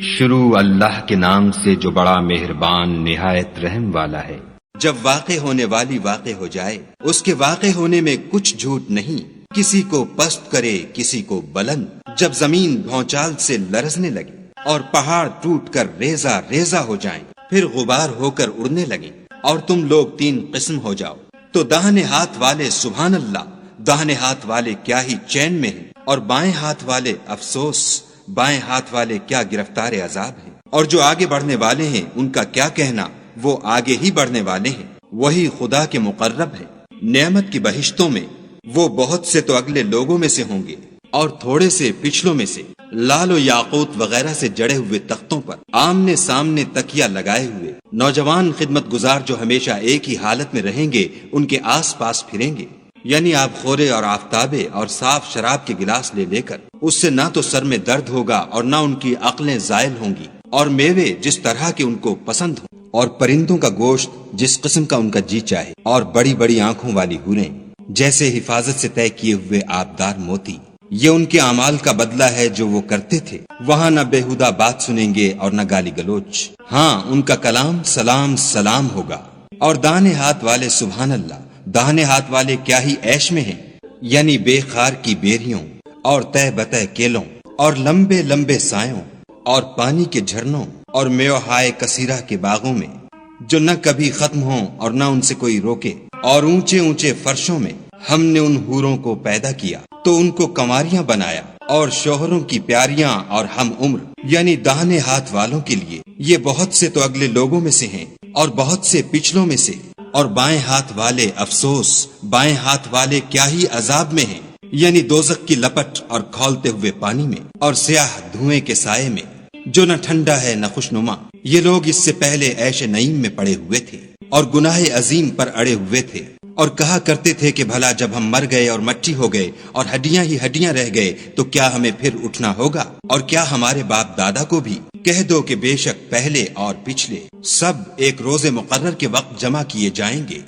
شروع اللہ کے نام سے جو بڑا مہربان نہایت رحم والا ہے۔ جب واقع ہونے والی واقع ہو جائے، اس کے واقع ہونے میں کچھ جھوٹ نہیں، کسی کو پست کرے کسی کو بلند۔ جب زمین بھونچال سے لرزنے لگے اور پہاڑ ٹوٹ کر ریزہ ریزہ ہو جائیں، پھر غبار ہو کر اڑنے لگیں، اور تم لوگ تین قسم ہو جاؤ، تو داہنے ہاتھ والے سبحان اللہ، داہنے ہاتھ والے کیا ہی چین میں ہیں، اور بائیں ہاتھ والے افسوس، بائیں ہاتھ والے کیا گرفتار عذاب ہیں۔ اور جو آگے بڑھنے والے ہیں ان کا کیا کہنا، وہ آگے ہی بڑھنے والے ہیں، وہی خدا کے مقرب ہے۔ نعمت کی بہشتوں میں وہ بہت سے تو اگلے لوگوں میں سے ہوں گے، اور تھوڑے سے پچھلوں میں سے، لال و یاقوت وغیرہ سے جڑے ہوئے تختوں پر آمنے سامنے تکیہ لگائے ہوئے نوجوان خدمت گزار جو ہمیشہ ایک ہی حالت میں رہیں گے، ان کے آس پاس پھریں گے، یعنی آب خورے اور آفتابے اور صاف شراب کے گلاس لے لے کر۔ اس سے نہ تو سر میں درد ہوگا اور نہ ان کی عقلیں زائل ہوں گی، اور میوے جس طرح کے ان کو پسند ہوں، اور پرندوں کا گوشت جس قسم کا ان کا جی چاہے، اور بڑی بڑی آنکھوں والی حوریں جیسے حفاظت سے طے کیے ہوئے آبدار موتی۔ یہ ان کے اعمال کا بدلہ ہے جو وہ کرتے تھے۔ وہاں نہ بےہودہ بات سنیں گے اور نہ گالی گلوچ، ہاں ان کا کلام سلام سلام ہوگا۔ اور داہنے ہاتھ والے سبحان اللہ، داہنے ہاتھ والے کیا ہی عیش میں ہیں، یعنی بے خار کی بیریوں اور تہ بتہ کیلوں اور لمبے لمبے سایوں اور پانی کے جھرنوں اور میوہائے کثیرہ کے باغوں میں، جو نہ کبھی ختم ہوں اور نہ ان سے کوئی روکے۔ اور اونچے اونچے فرشوں میں ہم نے ان حوروں کو پیدا کیا تو ان کو کنواریاں بنایا، اور شوہروں کی پیاریاں اور ہم عمر، یعنی داہنے ہاتھ والوں کے لیے یہ بہت سے تو اگلے لوگوں میں سے ہیں اور بہت سے پچھلوں میں سے۔ اور بائیں ہاتھ والے افسوس، بائیں ہاتھ والے کیا ہی عذاب میں ہیں، یعنی دوزخ کی لپٹ اور کھولتے ہوئے پانی میں، اور سیاہ دھوئیں کے سائے میں، جو نہ ٹھنڈا ہے نہ خوشنما۔ یہ لوگ اس سے پہلے عیش نعیم میں پڑے ہوئے تھے اور گناہ عظیم پر اڑے ہوئے تھے، اور کہا کرتے تھے کہ بھلا جب ہم مر گئے اور مٹی ہو گئے اور ہڈیاں ہی ہڈیاں رہ گئے تو کیا ہمیں پھر اٹھنا ہوگا؟ اور کیا ہمارے باپ دادا کو بھی؟ کہہ دو کہ بے شک پہلے اور پچھلے سب ایک روز مقرر کے وقت جمع کیے جائیں گے۔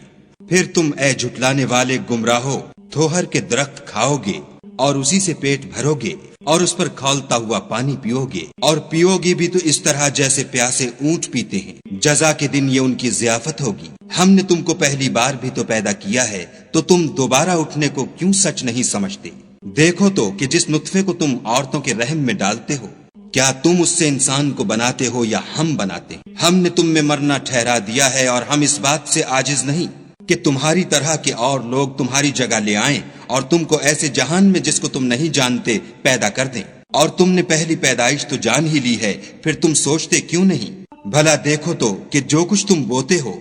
پھر تم اے جھٹلانے والے گمراہو تھوہر کے درخت کھاؤ گے اور اسی سے پیٹ بھرو گے اور اس پر کھولتا ہوا پانی پیو گے، اور پیو گے بھی تو اس طرح جیسے پیاسے اونٹ پیتے ہیں۔ جزا کے دن یہ ان کی ضیافت ہوگی۔ ہم نے تم کو پہلی بار بھی تو پیدا کیا ہے، تو تم دوبارہ اٹھنے کو کیوں سچ نہیں سمجھتے؟ دیکھو تو کہ جس نطفے کو تم عورتوں کے رحم میں ڈالتے ہو، کیا تم اس سے انسان کو بناتے ہو یا ہم بناتے ہیں؟ ہم نے تم میں مرنا ٹھہرا دیا ہے، اور ہم اس بات سے عاجز نہیں کہ تمہاری طرح کے اور لوگ تمہاری جگہ لے آئیں اور تم کو ایسے جہان میں جس کو تم نہیں جانتے پیدا کر دیں۔ اور تم نے پہلی پیدائش تو جان ہی لی ہے، پھر تم سوچتے کیوں نہیں؟ بھلا دیکھو تو کہ جو کچھ تم بوتے ہو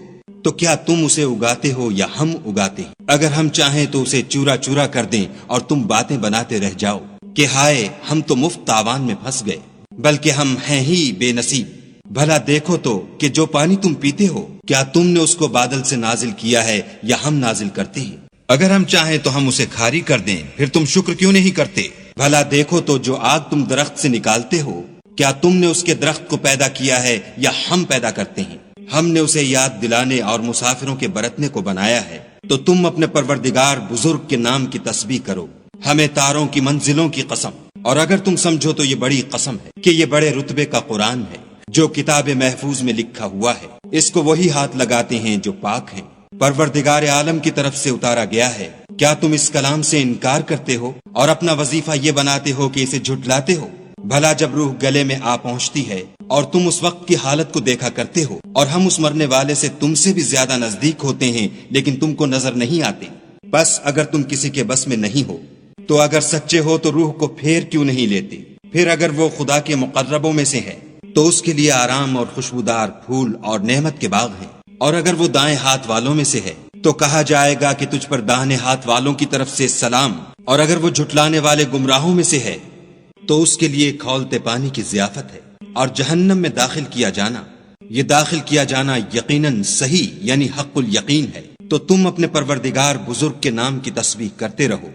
تو کیا تم اسے اگاتے ہو یا ہم اگاتے ہیں؟ اگر ہم چاہیں تو اسے چورا چورا کر دیں اور تم باتیں بناتے رہ جاؤ کہ ہائے ہم تو مفت تاوان میں پھنس گئے، بلکہ ہم ہیں ہی بے نصیب۔ بھلا دیکھو تو کہ جو پانی تم پیتے ہو کیا تم نے اس کو بادل سے نازل کیا ہے یا ہم نازل کرتے ہیں؟ اگر ہم چاہیں تو ہم اسے کھاری کر دیں، پھر تم شکر کیوں نہیں کرتے؟ بھلا دیکھو تو جو آگ تم درخت سے نکالتے ہو کیا تم نے اس کے درخت کو پیدا کیا ہے یا ہم پیدا کرتے ہیں؟ ہم نے اسے یاد دلانے اور مسافروں کے برتنے کو بنایا ہے، تو تم اپنے پروردگار بزرگ کے نام کی تسبیح کرو۔ ہمیں تاروں کی منزلوں کی قسم، اور اگر تم سمجھو تو یہ بڑی قسم ہے کہ یہ بڑے رتبے کا قرآن ہے جو کتاب محفوظ میں لکھا ہوا ہے، اس کو وہی ہاتھ لگاتے ہیں جو پاک ہیں، پروردگار عالم کی طرف سے اتارا گیا ہے۔ کیا تم اس کلام سے انکار کرتے ہو اور اپنا وظیفہ یہ بناتے ہو کہ اسے جھٹلاتے ہو؟ بھلا جب روح گلے میں آ پہنچتی ہے اور تم اس وقت کی حالت کو دیکھا کرتے ہو، اور ہم اس مرنے والے سے تم سے بھی زیادہ نزدیک ہوتے ہیں لیکن تم کو نظر نہیں آتے۔ بس اگر تم کسی کے بس میں نہیں ہو تو اگر سچے ہو تو روح کو پھیر کیوں نہیں لیتے؟ پھر اگر وہ خدا کے مقربوں میں سے ہے تو اس کے لیے آرام اور خوشبودار پھول اور نعمت کے باغ ہیں، اور اگر وہ دائیں ہاتھ والوں میں سے ہے تو کہا جائے گا کہ تجھ پر داہنے ہاتھ والوں کی طرف سے سلام، اور اگر وہ جھٹلانے والے گمراہوں میں سے ہے تو اس کے لیے کھولتے پانی کی ضیافت ہے، اور جہنم میں داخل کیا جانا، یہ داخل کیا جانا یقیناً صحیح یعنی حق الیقین ہے۔ تو تم اپنے پروردگار بزرگ کے نام کی تسبیح کرتے رہو۔